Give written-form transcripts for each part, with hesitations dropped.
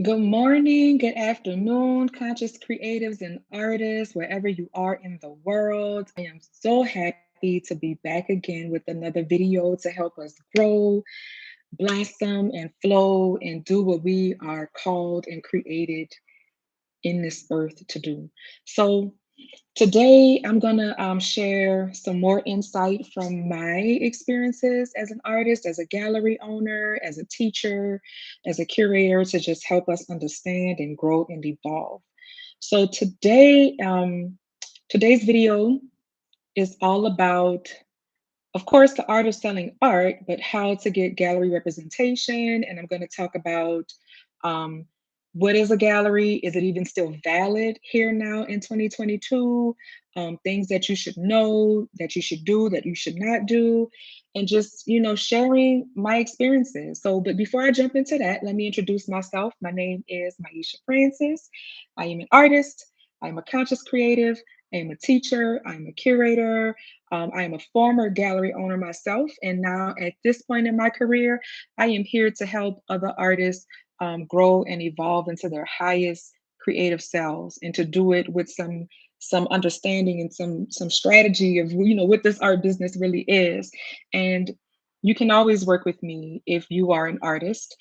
Good morning, good afternoon, conscious creatives and artists, wherever you are in the world. I am so happy to be back again with another video to help us grow, blossom, and flow and do what we are called and created in this earth to do. So, today, I'm going to share some more insight from my experiences as an artist, as a gallery owner, as a teacher, as a curator to just help us understand and grow and evolve. So today's video is all about, of course, the art of selling art, but how to get gallery representation. And I'm going to talk about um, what is a gallery? Is it even still valid here now in 2022? Things that you should know, that you should do, that you should not do, and just, sharing my experiences. So, but before I jump into that, let me introduce myself. My name is Myesha Francis. I am an artist. I'm a conscious creative. I am a teacher. I'm a curator. I am a former gallery owner myself, and now at this point in my career, I am here to help other artists grow and evolve into their highest creative selves, and to do it with some understanding and some strategy of what this art business really is. And you can always work with me if you are an artist.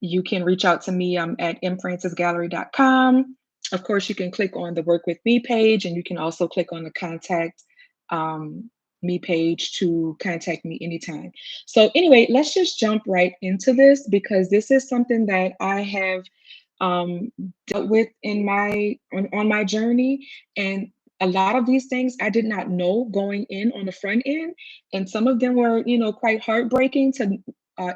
You can reach out to me. I'm at mfrancisgallery.com. Of course, you can click on the Work With Me page, and you can also click on the Contact um, Me page to contact me anytime. So, anyway, let's just jump right into this because this is something that I have um, dealt with on my journey, and a lot of these things I did not know going in on the front end, and some of them were, quite heartbreaking to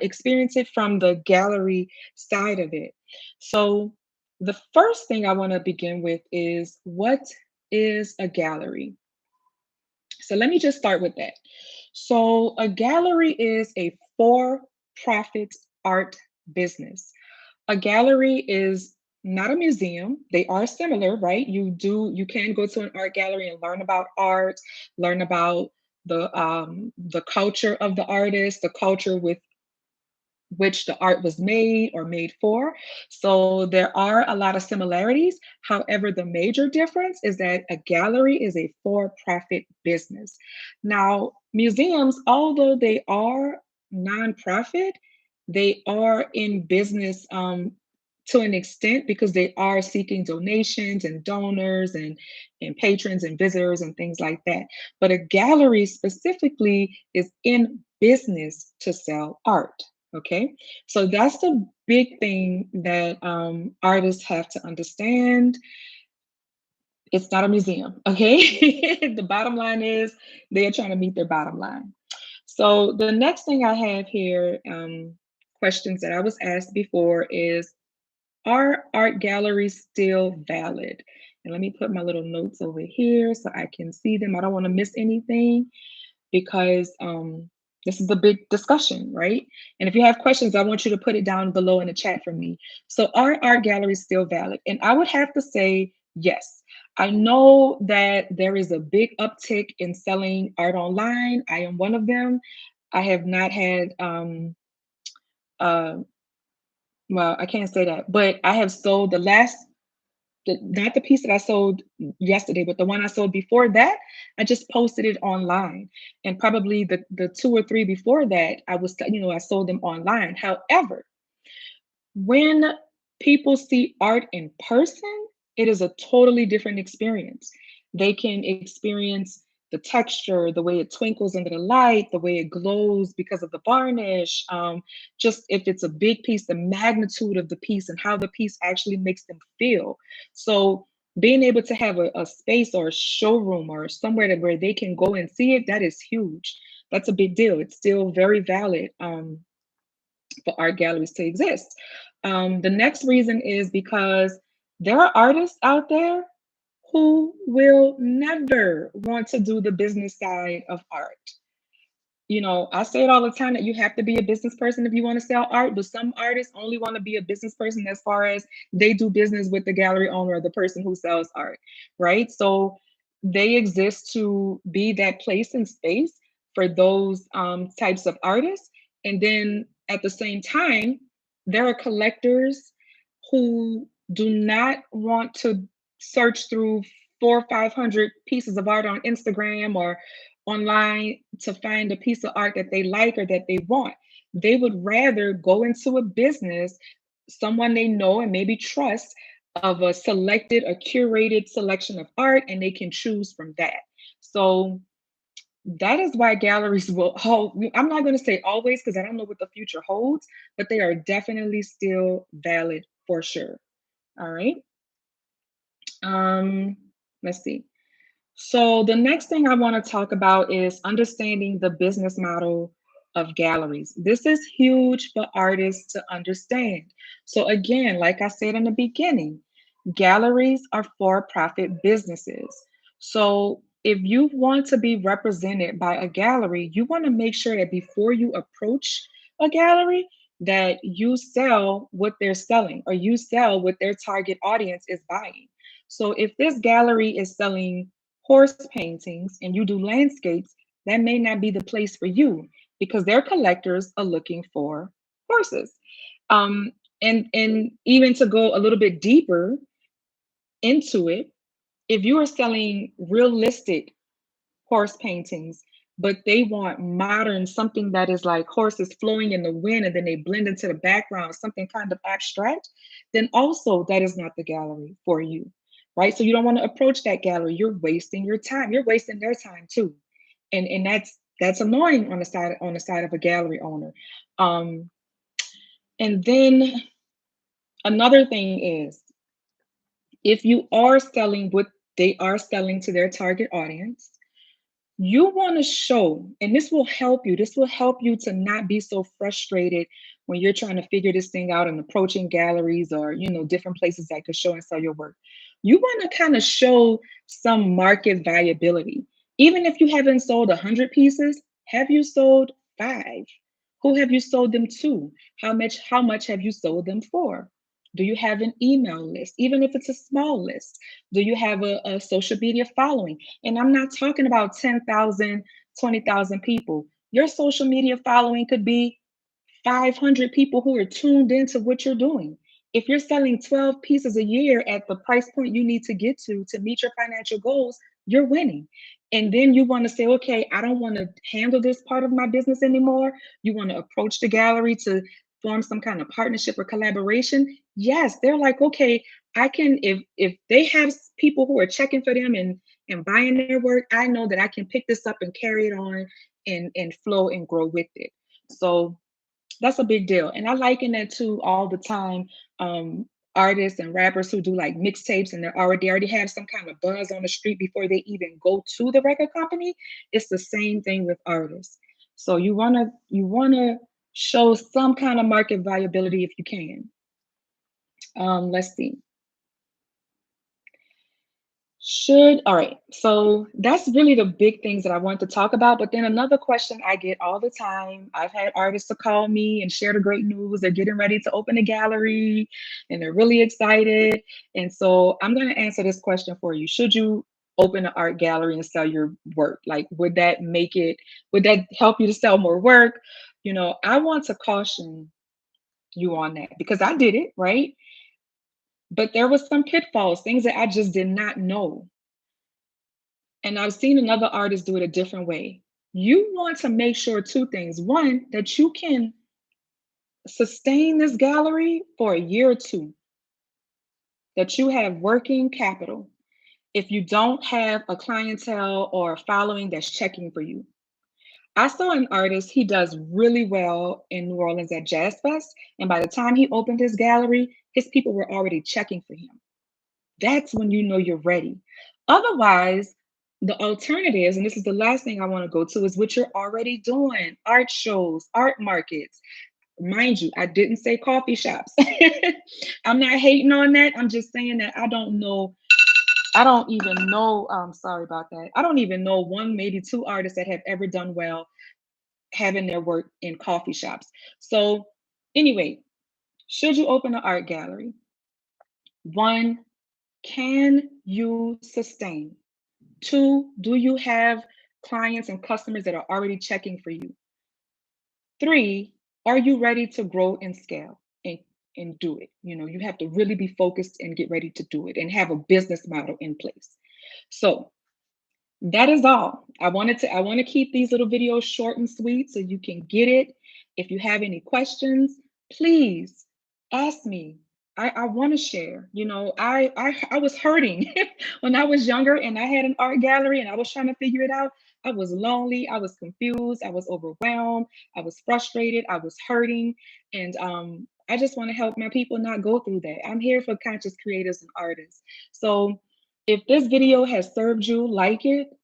experience it from the gallery side of it. So, the first thing I want to begin with is, what is a gallery? So let me just start with that. So a gallery is a for-profit art business. A gallery is not a museum. They are similar, right? You can go to an art gallery and learn about art, learn about the culture of the artist, the culture with which the art was made or made for. So there are a lot of similarities. However, the major difference is that a gallery is a for profit business. Now, museums, although they are nonprofit, they are in business to an extent because they are seeking donations and donors and patrons and visitors and things like that. But a gallery specifically is in business to sell art. Okay, so that's the big thing that artists have to understand. It's not a museum. Okay, the bottom line is they are trying to meet their bottom line. So the next thing I have here, questions that I was asked before is, are art galleries still valid? And let me put my little notes over here so I can see them. I don't want to miss anything because this is a big discussion, right? And if you have questions, I want you to put it down below in the chat for me. So, are art galleries still valid? And I would have to say yes. I know that there is a big uptick in selling art online. I am one of them. I have not had, uh, well, I can't say that, but I have sold not the piece that I sold yesterday, but the one I sold before that, I just posted it online. And probably the two or three before that, I sold them online. However, when people see art in person, it is a totally different experience. They can experience the texture, the way it twinkles under the light, the way it glows because of the varnish. Just if it's a big piece, the magnitude of the piece and how the piece actually makes them feel. So being able to have a space or a showroom or somewhere where they can go and see it, that is huge. That's a big deal. It's still very valid. For art galleries to exist. The next reason is because there are artists out there who will never want to do the business side of art. I say it all the time that you have to be a business person if you want to sell art, but some artists only want to be a business person as far as they do business with the gallery owner or the person who sells art, right? So they exist to be that place and space for those types of artists. And then at the same time, there are collectors who do not want to search through 400 or 500 pieces of art on Instagram or online to find a piece of art that they like or that they want. They would rather go into a business, someone they know and maybe trust, of a selected, a curated selection of art, and they can choose from that. So that is why galleries will hold. I'm not going to say always because I don't know what the future holds, but they are definitely still valid for sure. All right. Um, let's see. So the next thing I want to talk about is understanding the business model of galleries. This is huge for artists to understand. So again, like I said in the beginning, galleries are for-profit businesses. So if you want to be represented by a gallery, you want to make sure that before you approach a gallery, that you sell what they're selling or you sell what their target audience is buying. So if this gallery is selling horse paintings and you do landscapes, that may not be the place for you because their collectors are looking for horses. Um, and even to go a little bit deeper into it, if you are selling realistic horse paintings, but they want modern, something that is like horses flowing in the wind and then they blend into the background, something kind of abstract, then also that is not the gallery for you, right? So you don't want to approach that gallery. You're wasting your time. You're wasting their time too, and that's annoying on the side of a gallery owner. Um, and then another thing is if you are selling what they are selling to their target audience, you want to show, and this will help you to not be so frustrated when you're trying to figure this thing out and approaching galleries or different places that could show and sell your work. You want to kind of show some market viability. Even if you haven't sold 100 pieces, have you sold 5? Who have you sold them to? How much have you sold them for? Do you have an email list, even if it's a small list? Do you have a social media following? And I'm not talking about 10,000, 20,000 people. Your social media following could be 500 people who are tuned into what you're doing. If you're selling 12 pieces a year at the price point you need to get to meet your financial goals, you're winning. And then you want to say, okay, I don't want to handle this part of my business anymore. You want to approach the gallery to form some kind of partnership or collaboration. Yes, they're like, okay, I can, if they have people who are checking for them and buying their work, I know that I can pick this up and carry it on and flow and grow with it. So that's a big deal. And I liken that to all the time, um, artists and rappers who do like mixtapes and they already have some kind of buzz on the street before they even go to the record company. It's the same thing with artists. So you wanna show some kind of market viability if you can. Let's see. All right. So that's really the big things that I want to talk about. But then another question I get all the time, I've had artists to call me and share the great news. They're getting ready to open a gallery and they're really excited. And so I'm going to answer this question for you. Should you open an art gallery and sell your work? Like, would that help you to sell more work? I want to caution you on that because I did it, right? But there was some pitfalls, things that I just did not know. And I've seen another artist do it a different way. You want to make sure two things. One, that you can sustain this gallery for a year or two, that you have working capital. If you don't have a clientele or a following that's checking for you. I saw an artist, he does really well in New Orleans at Jazz Fest. And by the time he opened his gallery, his people were already checking for him. That's when you know you're ready. Otherwise, the alternatives, and this is the last thing I want to go to, is what you're already doing: art shows, art markets. Mind you, I didn't say coffee shops. I'm not hating on that. I'm just saying that I don't know. I don't even know. Sorry about that. I don't even know one, maybe two artists that have ever done well having their work in coffee shops. So, anyway, should you open an art gallery? One, can you sustain? Two, do you have clients and customers that are already checking for you? Three, are you ready to grow and scale? And and do it. You have to really be focused and get ready to do it and have a business model in place. So that is all. I want to keep these little videos short and sweet so you can get it. If you have any questions, please ask me. I want to share. I was hurting when I was younger and I had an art gallery and I was trying to figure it out. I was lonely, I was confused, I was overwhelmed, I was frustrated, I was hurting. And I just want to help my people not go through that. I'm here for conscious creators and artists. So if this video has served you, like it,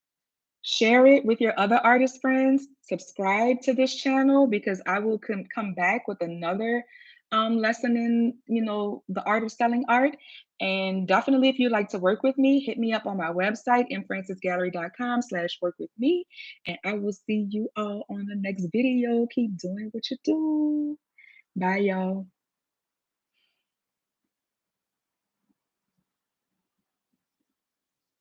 share it with your other artist friends, subscribe to this channel because I will come back with another lesson in, the art of selling art. And definitely, if you'd like to work with me, hit me up on my website, mfrancisgallery.com/work with me. And I will see you all on the next video. Keep doing what you do. Bye, y'all.